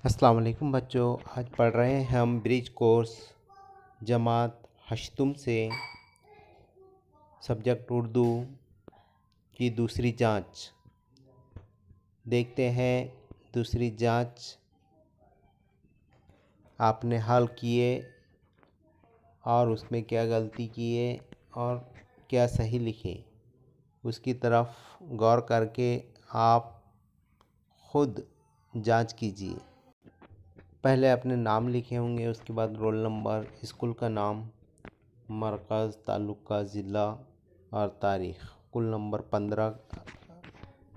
अस्सलाम वालेकुम बच्चों, आज पढ़ रहे हैं हम ब्रिज कोर्स जमात हश्तुम से सब्जेक्ट उर्दू की दूसरी जांच। देखते हैं दूसरी जांच आपने हल किए और उसमें क्या गलती किए और क्या सही लिखे, उसकी तरफ गौर करके आप खुद जांच कीजिए। पहले अपने नाम लिखे होंगे, उसके बाद रोल नंबर, स्कूल का नाम, मरकज़, तालुका, ज़िला और तारीख़। कुल नंबर 15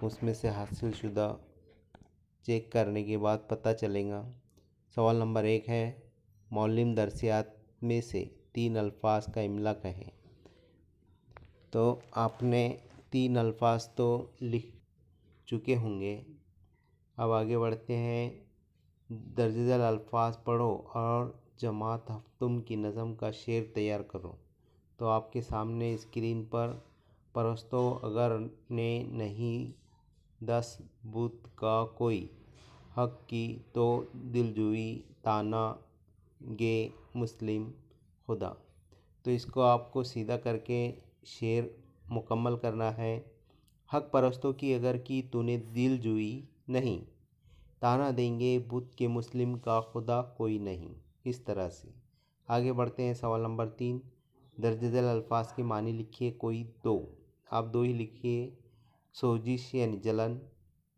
उसमें से हासिल शुदा चेक करने के बाद पता चलेगा। सवाल नंबर 1 है, मौलिम दर्सियात में से 3 अल्फाज का इमला कहें। तो आपने 3 अल्फाज तो लिख चुके होंगे। अब आगे बढ़ते हैं। दर्जल अल्फाज पढ़ो और जमात हफ्तुम की नज़म का शेर तैयार करो। तो आपके सामने स्क्रीन पर परस्तों अगर ने नहीं 10 बुत का कोई हक की तो दिलजुई ताना गे मुस्लिम खुदा। तो इसको आपको सीधा करके शेर मुकम्मल करना है। हक परस्तों की अगर की तूने दिलजुई नहीं, ताना देंगे बुत के मुस्लिम का खुदा कोई नहीं। इस तरह से आगे बढ़ते हैं। सवाल नंबर 3, दर्जल अल्फाज के मानी लिखिए। कोई 2, आप 2 ही लिखिए। सोजिश यानी जलन,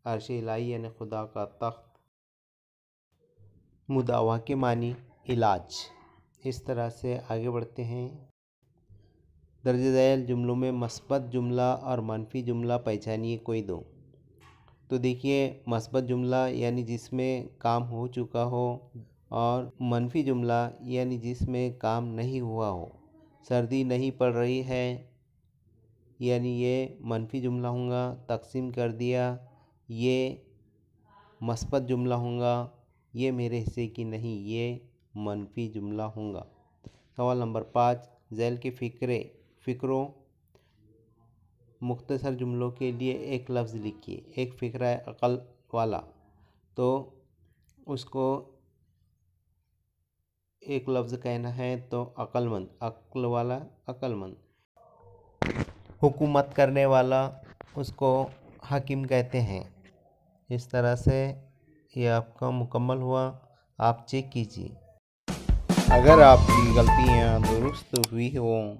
अर्श इलाही यानी खुदा का तख्त, मुदावा के मानी इलाज। इस तरह से आगे बढ़ते हैं। दर्ज ज़ैल जुमलों में मस्बत जुमला और मनफी जुमला पहचानिए। कोई 2। तो देखिए, मस्बत जुमला यानी जिसमें काम हो चुका हो और मनफी जुमला यानी जिसमें काम नहीं हुआ हो। सर्दी नहीं पड़ रही है यानी ये मनफी जुमला होगा। तकसीम कर दिया, ये मस्बत जुमला होगा। ये मेरे हिस्से की नहीं, ये मनफी जुमला होगा। सवाल नंबर 5, ज़ैल के फ़िक्रों मुख्तसर जुमलों के लिए एक लफ्ज़ लिखिए। एक फ़िक्रा है अक़ल वाला, तो उसको एक लफ्ज़ कहना है तो अक़लमंद, अक़ल वाला अक़लमंद। हुकूमत करने वाला उसको हाकिम कहते हैं। इस तरह से ये आपका मुकम्मल हुआ। आप चेक कीजिए। अगर आपकी गलतियाँ दुरुस्त हुई हों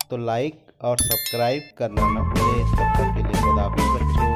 तो लाइक और सब्सक्राइब करना न भूलें। तब तक के लिए खुदा हाफ़िज़ बच्चों।